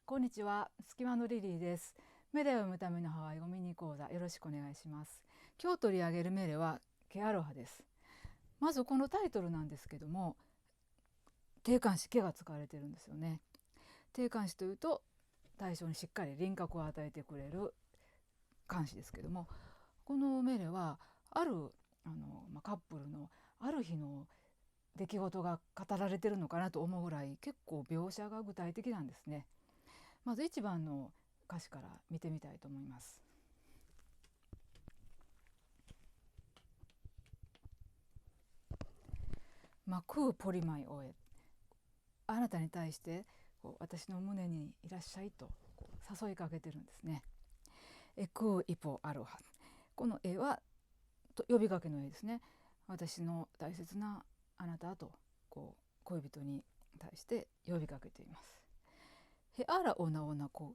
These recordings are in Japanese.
こんにちは、隙間のリリーです。メレを読むためのハワイ語ミニ講座よろしくお願いします。今日取り上げるメレはケアロハです。まずこのタイトルなんですけども、定冠詞ケが使われてるんですよね。定冠詞というと対象にしっかり輪郭を与えてくれる冠詞ですけども、このメレはあるカップルのある日の出来事が語られてるのかなと思うぐらい結構描写が具体的なんですね。まず1番の歌詞から見てみたいと思います。クーポリマイオエ、あなたに対して私の胸にいらっしゃいと誘いかけてるんですね。クーイポアロハ、この絵は呼びかけの絵ですね。私の大切なあなたと恋人に対して呼びかけています。ヘアラオナオナコウ、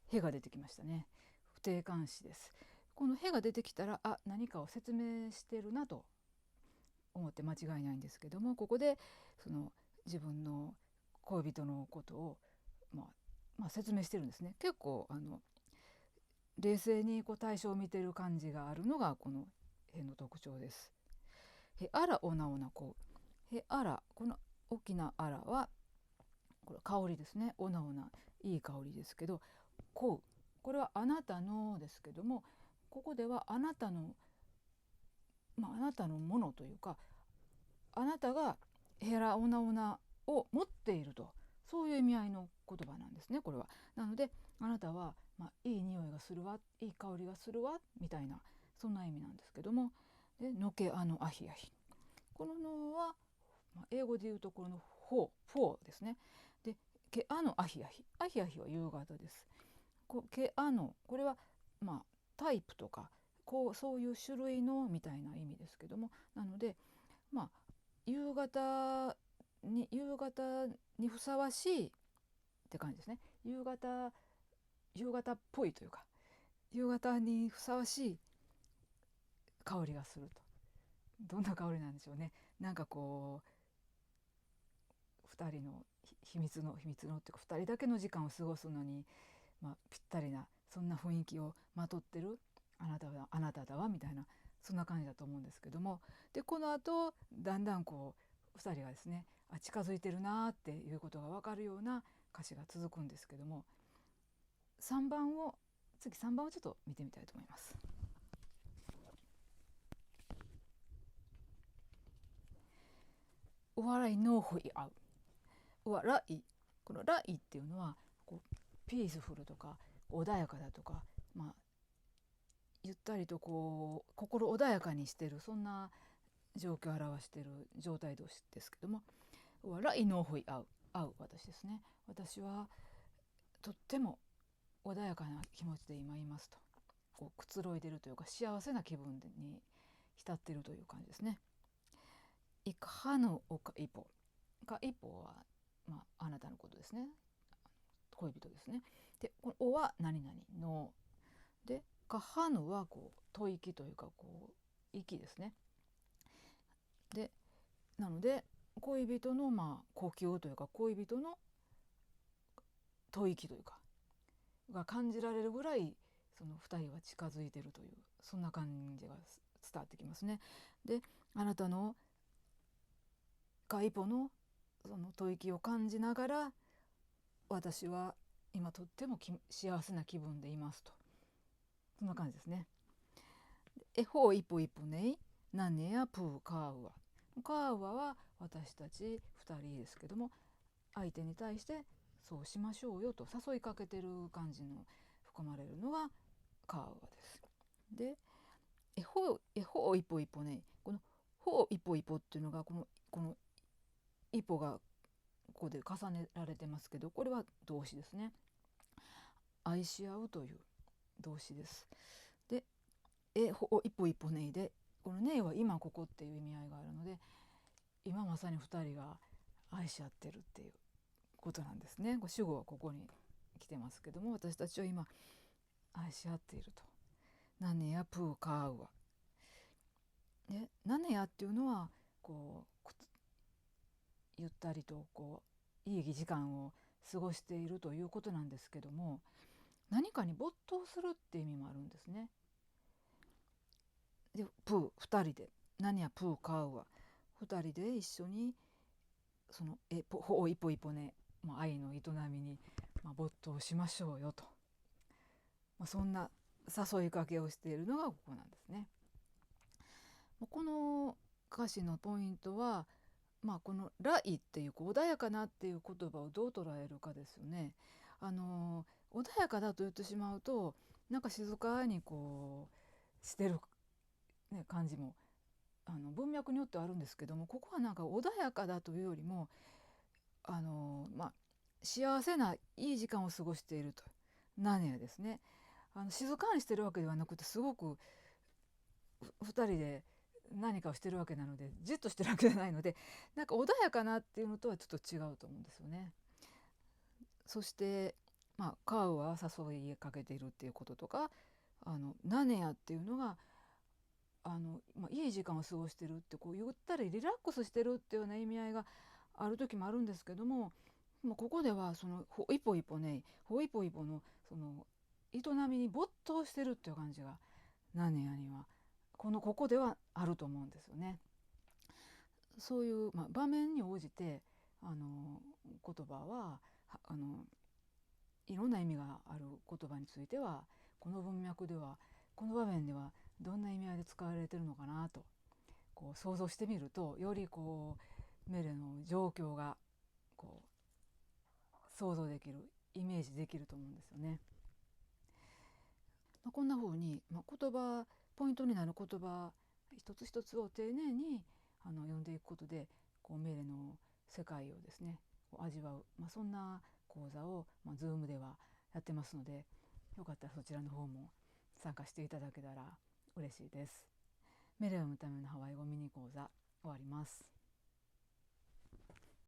ヘが出てきましたね。不定冠詞です。このヘが出てきたら何かを説明してるなと思って間違いないんですけども、ここでその自分の恋人のことを、説明してるんですね。結構冷静に対象を見てる感じがあるのがこの絵の特徴です。へあらおなおなこう、へあら、この大きなあらはこれ香りですね。おなおな、いい香りですけど、こう、これはあなたのですけども、ここではあなたの、あなたのものというか、あなたがヘラオナオナを持っていると、そういう意味合いの言葉なんですね、これは。なのであなたは、いい匂いがするわ、いい香りがするわみたいな、そんな意味なんですけども、でのけあのアヒアヒ、こののは、英語でいうところのフォーですね。でけあのアヒアヒ、アヒアヒは夕方です。けあの、これはタイプとかそういう種類のみたいな意味ですけども、なので夕方にふさわしいって感じですね。夕方っぽいというか、夕方にふさわしい香りがすると。どんな香りなんでしょうね。なんか2人の秘密のっていうか、2人だけの時間を過ごすのに、ぴったりなそんな雰囲気をまとってるあなただわみたいな、そんな感じだと思うんですけども、でこの後だんだん2人がですね、近づいてるなっていうことが分かるような歌詞が続くんですけども、3番を3番をちょっと見てみたいと思います。お笑いのほいあう、お笑い、このライっていうのはピースフルとか穏やかだとか、ゆったりと心穏やかにしてる、そんな状況を表している状態同士ですけども、ライノーホイ合う私ですね。私はとっても穏やかな気持ちで今いますと、くつろいでるというか、幸せな気分に浸っているという感じですね。いかのおか一歩か、一歩は、あなたのことですね。恋人ですね。でこのおは何々ので、かはぬは吐息というか息ですね。でなので恋人の呼吸というか、恋人の吐息というかが感じられるぐらい、その2人は近づいているという、そんな感じが伝わってきますね。であなたの外歩のその吐息を感じながら、私は今とっても幸せな気分でいますと、そんな感じですね。えほう一歩一歩ね、なんねやプーカーウア、カーウアは私たち2人ですけども、相手に対してそうしましょうよと誘いかけてる感じの含まれるのがカーウアです。でえほう一歩一歩ね、このほう一歩一歩っていうのが、この一歩がここで重ねられてますけど、これは動詞ですね。愛し合うという動詞です。で一歩一歩ねいで、このねいは今ここっていう意味合いがあるので、今まさに2人が愛し合ってるっていうことなんですね。主語はここに来てますけども、私たちは今愛し合っていると。ナネやプーカーウはで、ナネやっていうのはゆったりといい時間を過ごしているということなんですけども、何かに没頭するって意味もあるんですね。でプー2人で、何やプーカウは2人で一緒にそのほおいぽいぽね、愛の営みに、没頭しましょうよと、そんな誘いかけをしているのがここなんですね。この歌詞のポイントは、この「ライ」っていう穏やかなっていう言葉をどう捉えるかですよね。穏やかだと言ってしまうとなんか静かにこうしてる、感じも文脈によってはあるんですけども、ここはなんか穏やかだというよりも幸せないい時間を過ごしていると。何やですね、静かにしてるわけではなくて、すごく2人で何かをしてるわけなので、じっとしてるわけじゃないので、なんか穏やかなっていうのとはちょっと違うと思うんですよね。そして、カウは誘いかけているっていうこととか、ナネヤっていうのがいい時間を過ごしてるって、こうゆったりリラックスしてるっていうような意味合いがある時もあるんですけども、ここではそのほいぽいぽね、ほいぽいぽのその営みに没頭してるっていう感じがナネヤにはここではあると思うんですよね。そういう、場面に応じて言葉はいろんな意味がある言葉については、この文脈ではこの場面ではどんな意味合いで使われてるのかなとこう想像してみると、よりこうメレの状況がこう想像できる、イメージできると思うんですよね。こんな風に、言葉ポイントになる言葉一つ一つを丁寧に読んでいくことで、こうメレの世界をですね味わう、そんな講座を、Zoom ではやってますので、よかったらそちらの方も参加していただけたら嬉しいです。メレを読むためのハワイ語ミニ講座終わります。